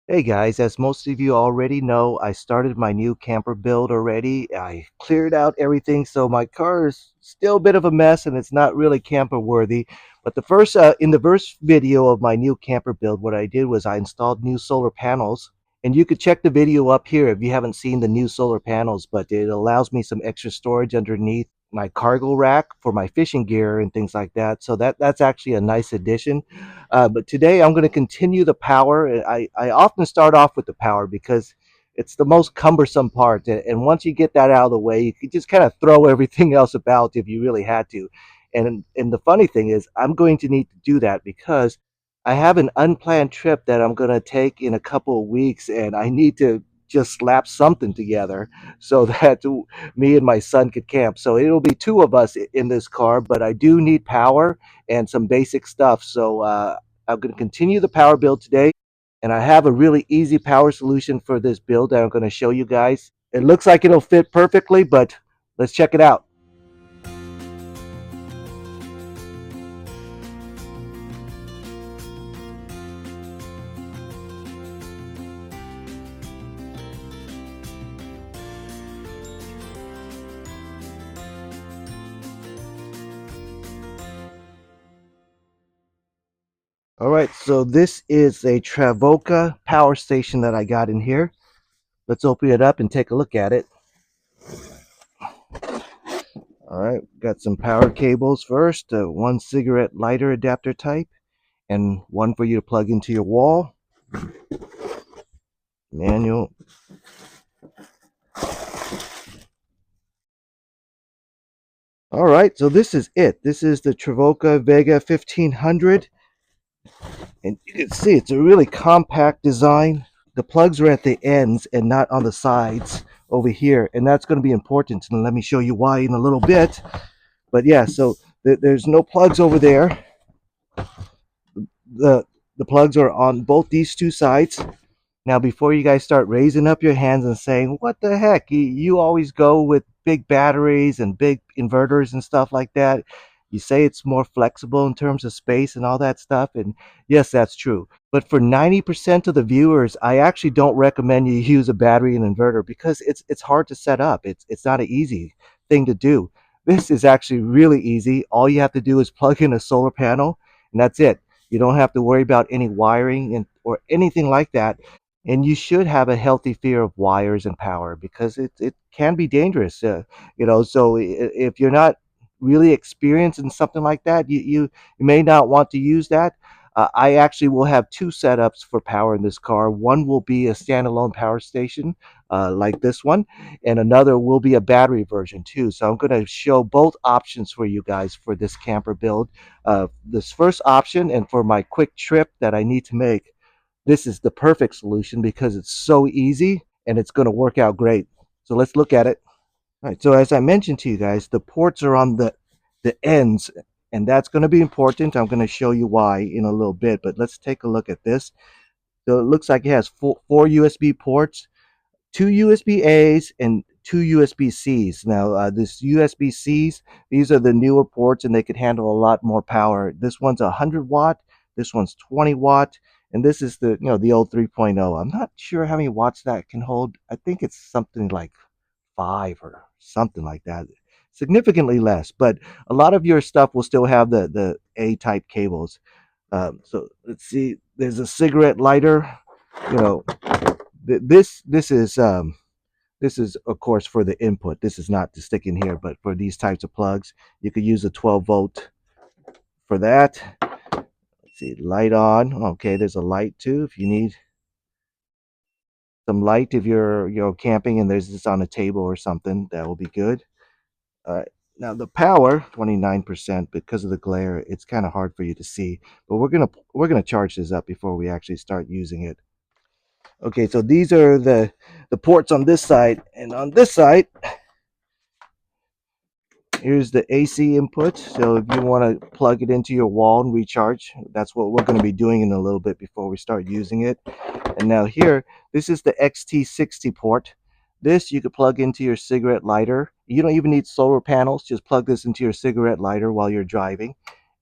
Hey guys, as most of you already know, I started my new camper build already. I cleared out everything, so my car is still a bit of a mess and it's not really camper worthy. But in the first video of my new camper build, what I did was I installed new solar panels. And you could check the video up here if you haven't seen the new solar panels, but it allows me some extra storage underneath my cargo rack for my fishing gear and things like that. So that's actually a nice addition. But today I'm going to continue the power. I often start off with the power because it's the most cumbersome part. And once you get that out of the way, you can just kind of throw everything else about if you really had to. And the funny thing is, I'm going to need to do that because I have an unplanned trip that I'm going to take in a couple of weeks, and I need to just slap something together so that me and my son could camp. So it'll be two of us in this car, but I do need power and some basic stuff. So I'm going to continue the power build today, and I have a really easy power solution for this build that I'm going to show you guys. It looks like it'll fit perfectly, but let's check it out. All right, so this is a Travoka power station that I got in here. Let's open it up and take a look at it. All right, got some power cables first, one cigarette lighter adapter type, and one for you to plug into your wall. Manual. All right, so this is it. This is the Travoca Vega 1500, and you can see it's a really compact design. The plugs are at the ends and not on the sides over here, and that's going to be important. And let me show you why in a little bit. But yeah, so there's no plugs over there. The the plugs are on both these two sides. Now, before you guys start raising up your hands and saying, what the heck, you always go with big batteries and big inverters and stuff like that. You say it's more flexible in terms of space and all that stuff. And yes, that's true. But for 90% of the viewers, I actually don't recommend you use a battery and inverter because it's hard to set up. It's not an easy thing to do. This is actually really easy. All you have to do is plug in a solar panel, and that's it. You don't have to worry about any wiring or anything like that, and you should have a healthy fear of wires and power because it can be dangerous, so if you're not really experienced in something like that, you may not want to use that. I actually will have two setups for power in this car. One will be a standalone power station, like this one, and another will be a battery version too. So I'm going to show both options for you guys for this camper build. This first option, and for my quick trip that I need to make, this is the perfect solution because it's so easy and it's going to work out great. So let's look at it. All right. So as I mentioned to you guys, the ports are on the ends, and that's going to be important. I'm going to show you why in a little bit, but let's take a look at this. So it looks like it has four USB ports, two USB A's and two USB C's. Now, this USB C's, these are the newer ports, and they could handle a lot more power. This one's 100 watt, this one's 20 watt, and this is the old 3.0. I'm not sure how many watts that can hold. I think it's something like 5 or something like that. Significantly less, but a lot of your stuff will still have the A type cables. So let's see. There's a cigarette lighter. You know, this is of course for the input. This is not to stick in here, but for these types of plugs, you could use a 12-volt for that. Let's see, light on. Okay, there's a light too if you need some light. If you're camping and there's this on a table or something, that will be good. All right. Now the power, 29%, because of the glare, it's kind of hard for you to see. But we're gonna charge this up before we actually start using it. Okay, so these are the ports on this side, and on this side, here's the AC input. So if you want to plug it into your wall and recharge, that's what we're going to be doing in a little bit before we start using it. And now here, this is the XT60 port. This you could plug into your cigarette lighter. You don't even need solar panels. Just plug this into your cigarette lighter while you're driving,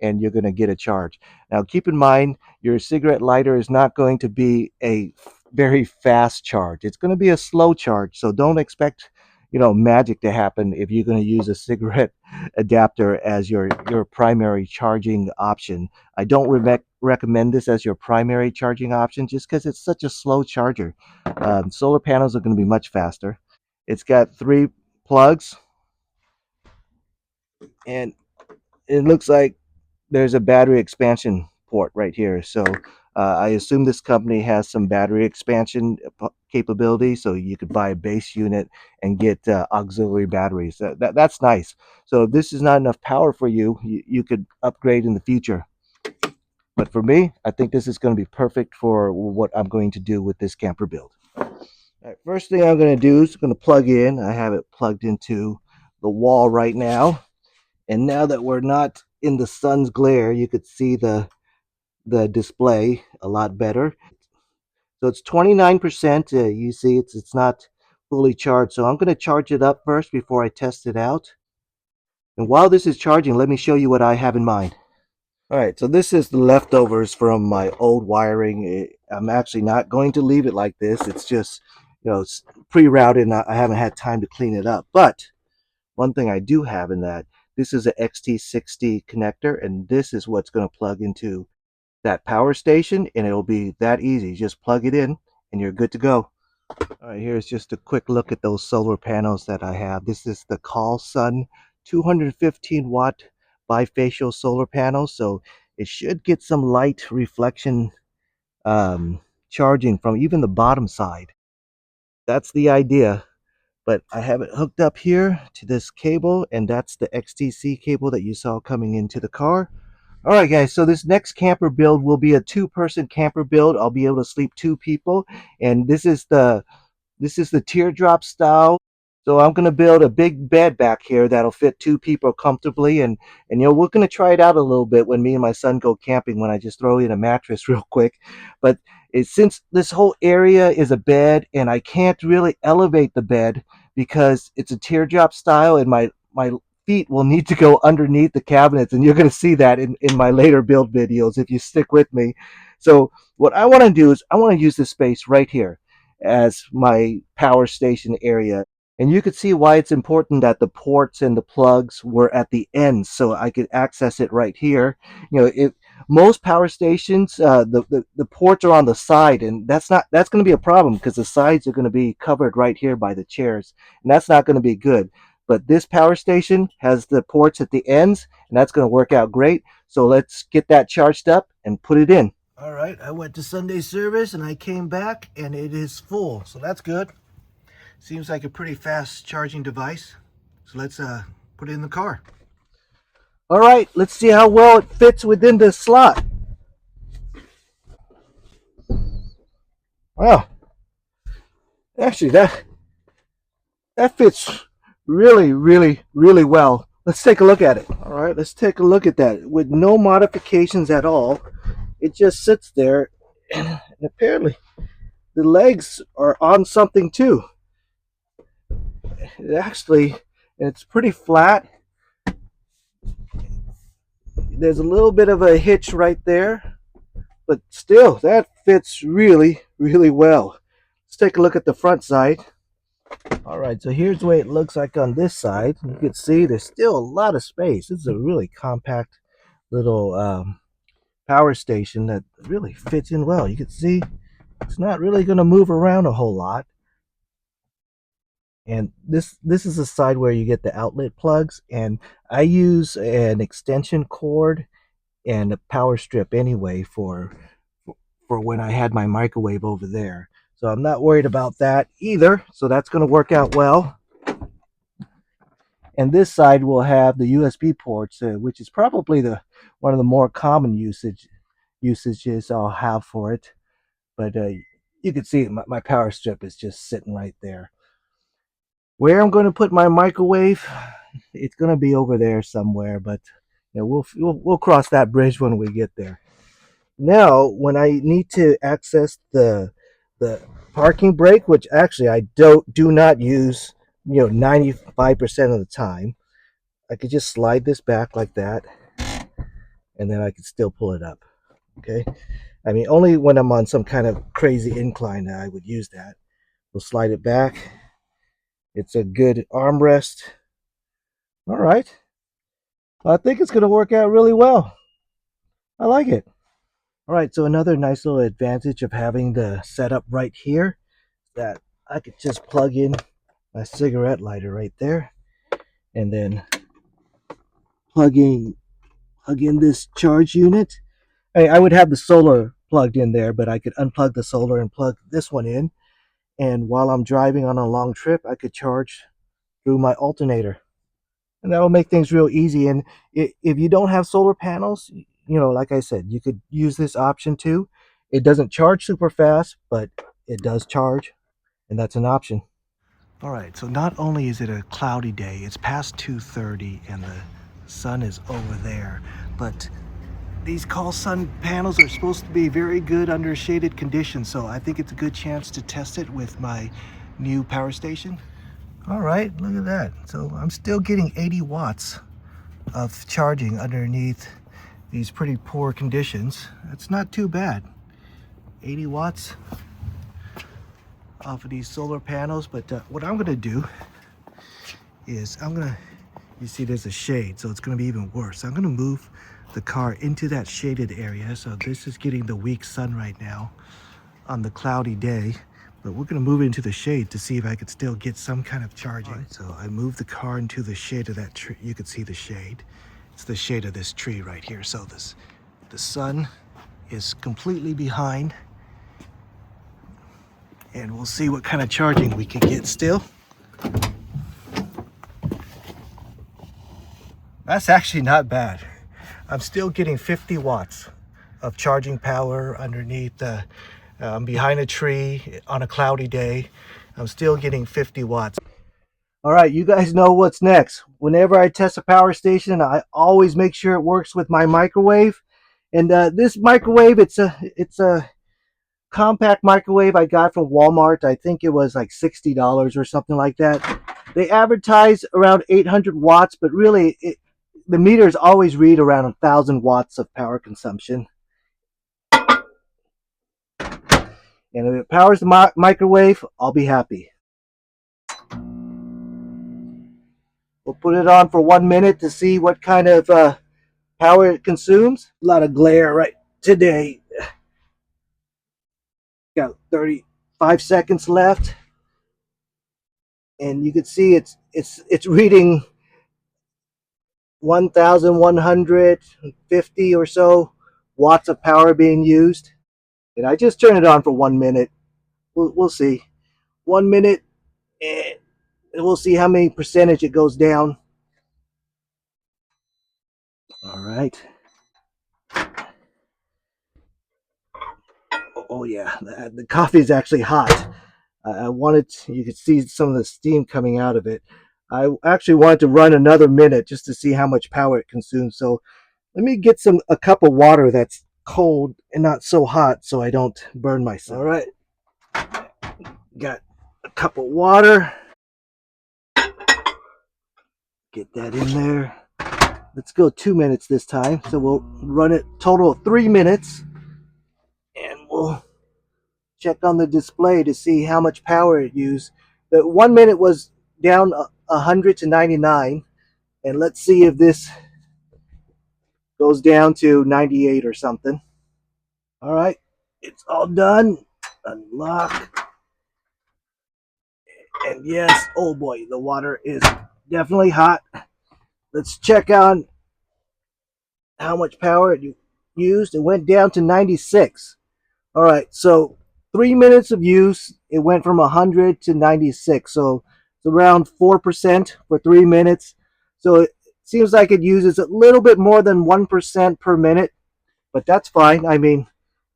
and you're going to get a charge. Now keep in mind, your cigarette lighter is not going to be a very fast charge. It's going to be a slow charge, so don't expect, magic to happen if you're going to use a cigarette adapter as your primary charging option. I don't recommend this as your primary charging option just because it's such a slow charger. Solar panels are going to be much faster. It's got 3 plugs, and it looks like there's a battery expansion port right here. So I assume this company has some battery expansion capability, so you could buy a base unit and get auxiliary batteries. That's nice. So if this is not enough power for you, you could upgrade in the future. But for me, I think this is going to be perfect for what I'm going to do with this camper build. All right, first thing I'm going to do is going to plug in. I have it plugged into the wall right now. And now that we're not in the sun's glare, you could see the display a lot better. So it's 29%. You see, it's not fully charged. So I'm going to charge it up first before I test it out. And while this is charging, let me show you what I have in mind. All right, so this is the leftovers from my old wiring. I'm actually not going to leave it like this. It's just, it's pre-routed and I haven't had time to clean it up. But one thing I do have in that, this is a XT60 connector, and this is what's going to plug into that power station, and it'll be that easy. Just plug it in and you're good to go. All right, here's just a quick look at those solar panels that I have. This is the Call Sun 215 watt bifacial solar panel, so it should get some light reflection charging from even the bottom side. That's the idea. But I have it hooked up here to this cable, and that's the XTC cable that you saw coming into the car. All right, guys, so this next camper build will be a 2-person camper build. I'll be able to sleep 2 people, and this is the teardrop style. So I'm going to build a big bed back here that'll fit 2 people comfortably. And we're going to try it out a little bit when me and my son go camping, when I just throw in a mattress real quick. But since this whole area is a bed and I can't really elevate the bed because it's a teardrop style, and my feet will need to go underneath the cabinets, and you're going to see that in my later build videos if you stick with me. So what I want to do is I want to use this space right here as my power station area. And you could see why it's important that the ports and the plugs were at the ends, so I could access it right here. If most power stations, the ports are on the side, and that's going to be a problem because the sides are going to be covered right here by the chairs, and that's not going to be good. But this power station has the ports at the ends, and that's going to work out great. So let's get that charged up and put it in. All right, I went to Sunday service and I came back and it is full, so that's good. Seems like a pretty fast charging device. So let's put it in the car. All right, let's see how well it fits within the slot. Wow, actually that fits really, really, really well. Let's take a look at it. All right, let's take a look at that. With no modifications at all, it just sits there, and apparently the legs are on something too. It's pretty flat. There's a little bit of a hitch right there, but still, that fits really, really well. Let's take a look at the front side. All right, so here's the way it looks like on this side. You can see there's still a lot of space. This is a really compact little power station that really fits in well. You can see it's not really going to move around a whole lot. And this is the side where you get the outlet plugs, and I use an extension cord and a power strip anyway for when I had my microwave over there. So I'm not worried about that either. So that's going to work out well. And this side will have the USB ports, which is probably the one of the more common usages I'll have for it. But you can see my power strip is just sitting right there. Where I'm going to put my microwave, it's going to be over there somewhere, but we'll cross that bridge when we get there. Now, when I need to access the parking brake, which actually I do not use, 95% of the time, I could just slide this back like that, and then I can still pull it up. Okay. I mean, only when I'm on some kind of crazy incline that I would use that. We'll slide it back. It's a good armrest. All right. I think it's going to work out really well. I like it. All right, so another nice little advantage of having the setup right here, that I could just plug in my cigarette lighter right there, and then plug in this charge unit. I would have the solar plugged in there, but I could unplug the solar and plug this one in. And while I'm driving on a long trip, I could charge through my alternator. And that'll make things real easy. And if you don't have solar panels, like I said, you could use this option too. It doesn't charge super fast, but it does charge, and that's an option. All right, so not only is it a cloudy day, it's past 2:30 and the sun is over there, but these call sun panels are supposed to be very good under shaded conditions, so I think it's a good chance to test it with my new power station. All right, look at that. So I'm still getting 80 watts of charging underneath these pretty poor conditions. That's not too bad. 80 watts off of these solar panels. But what I'm gonna do is you see there's a shade, so it's gonna be even worse. I'm gonna move the car into that shaded area. So this is getting the weak sun right now on the cloudy day. But we're going to move it into the shade to see if I could still get some kind of charging. Right, so I moved the car into the shade of that tree. You can see the shade. It's the shade of this tree right here. So the sun is completely behind. And we'll see what kind of charging we can get still. That's actually not bad. I'm still getting 50 watts of charging power underneath the behind a tree on a cloudy day. I'm still getting 50 watts. All right, you guys know what's next. Whenever I test a power station, I always make sure it works with my microwave. And this microwave, it's a compact microwave I got from Walmart. I think it was like $60 or something like that. They advertise around 800 watts, but really the meters always read around 1,000 watts of power consumption. And if it powers the microwave, I'll be happy. We'll put it on for 1 minute to see what kind of power it consumes. A lot of glare right today. Got 35 seconds left. And you can see it's reading 1,150 or so watts of power being used. And I just turned it on for 1 minute. We'll see. 1 minute, and we'll see how many percentage it goes down. All right. Oh yeah, the coffee is actually hot. I wanted you could see some of the steam coming out of it. I actually wanted to run another minute just to see how much power it consumes. So let me get a cup of water that's cold and not so hot so I don't burn myself. All right, got a cup of water. Get that in there. Let's go 2 minutes this time. So we'll run it total of 3 minutes. And we'll check on the display to see how much power it used. The 1 minute was down 100 to 99. And let's see if this goes down to 98 or something. All right, it's all done. Unlock. And yes, oh boy, the water is definitely hot. Let's check on how much power it used. It went down to 96. All right, so 3 minutes of use, it went from 100 to 96. So it's around 4% for 3 minutes. So it seems like it uses a little bit more than 1% per minute, but that's fine. I mean,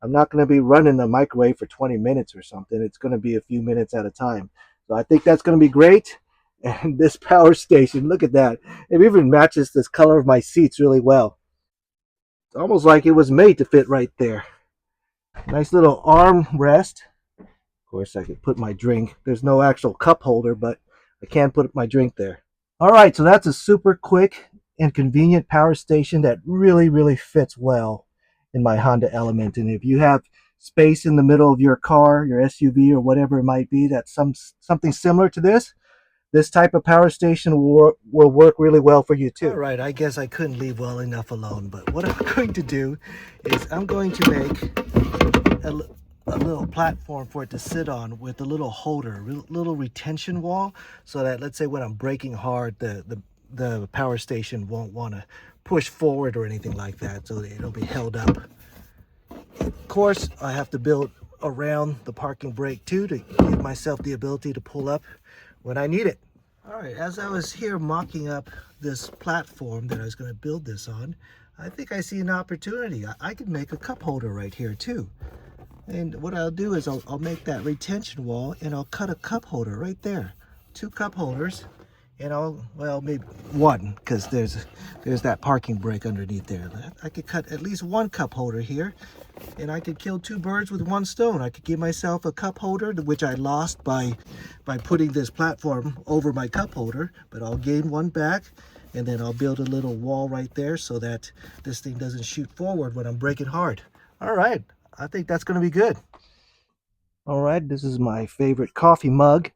I'm not going to be running the microwave for 20 minutes or something. It's going to be a few minutes at a time. So I think that's going to be great. And this power station, look at that. It even matches this color of my seats really well. It's almost like it was made to fit right there. Nice little arm rest. Of course, I could put my drink. There's no actual cup holder, but I can put my drink there. All right, so that's a super quick and convenient power station that really, really fits well. in my Honda Element. And if you have space in the middle of your car, your SUV or whatever it might be, that's something similar to this type of power station will work really well for you too. All right, I guess I couldn't leave well enough alone, but what I'm going to do is I'm going to make a little platform for it to sit on with a little holder, little retention wall, so that, let's say when I'm braking hard, the power station won't want to push forward or anything like that, so it'll be held up. Of course, I have to build around the parking brake too to give myself the ability to pull up when I need it. All right, as I was here mocking up this platform that I was going to build this on, I think I see an opportunity. I could make a cup holder right here too. And what I'll do is I'll make that retention wall and I'll cut a cup holder right there. 2 cup holders, and well, maybe one, because there's that parking brake underneath there. I could cut at least 1 cup holder here, and I could kill 2 birds with 1 stone. I could give myself a cup holder, which I lost by putting this platform over my cup holder, but I'll gain 1 back, and then I'll build a little wall right there so that this thing doesn't shoot forward when I'm braking hard. All right, I think that's going to be good. All right, this is my favorite coffee mug,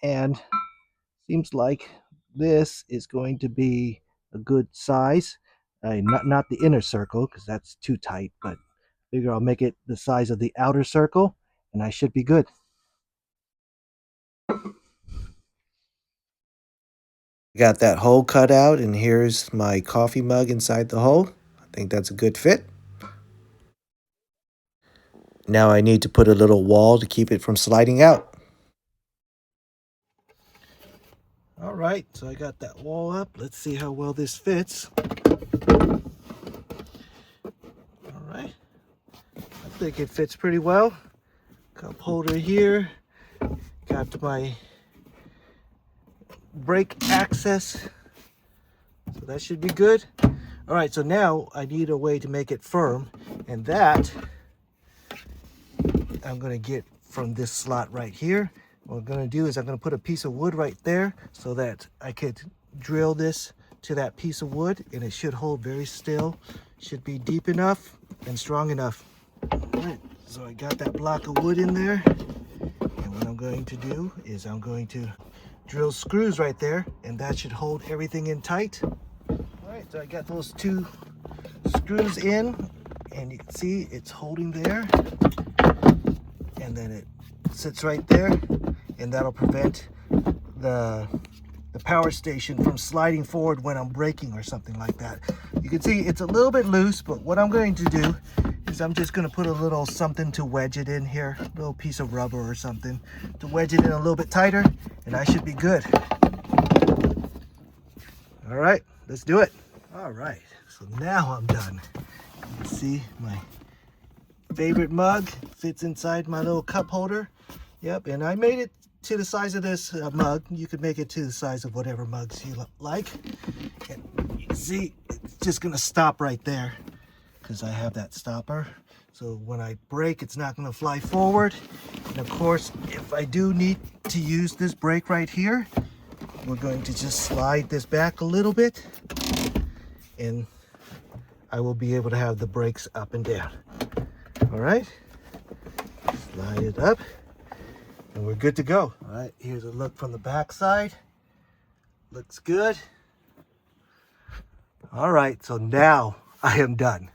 and seems like this is going to be a good size. Not the inner circle, because that's too tight, but I figure I'll make it the size of the outer circle, and I should be good. Got that hole cut out, and here's my coffee mug inside the hole. I think that's a good fit. Now I need to put a little wall to keep it from sliding out. All right, so I got that wall up. Let's see how well this fits. All right, I think it fits pretty well. Cup holder here. Got my brake access, so that should be good. All right, so now I need a way to make it firm, and that I'm going to get from this slot right here. What I'm going to do is I'm going to put a piece of wood right there so that I could drill this to that piece of wood, and it should hold very still. Should be deep enough and strong enough. All right, so I got that block of wood in there, and what I'm going to do is I'm going to drill screws right there, and that should hold everything in tight. All right, so I got those 2 screws in, and you can see it's holding there, and then it sits right there, and that'll prevent the power station from sliding forward when I'm braking or something like that. You can see it's a little bit loose, but what I'm going to do is I'm just going to put a little something to wedge it in here, a little piece of rubber or something to wedge it in a little bit tighter, and I should be good. All right, let's do it. All right, so now I'm done. You can see my favorite mug fits inside my little cup holder. Yep, and I made it to the size of this mug. You could make it to the size of whatever mugs you like. And you can see it's just gonna stop right there because I have that stopper. So when I brake, it's not gonna fly forward. And of course, if I do need to use this brake right here, we're going to just slide this back a little bit, and I will be able to have the brakes up and down. All right, slide it up, and we're good to go. All right, here's a look from the back side. Looks good. All right, so now I am done.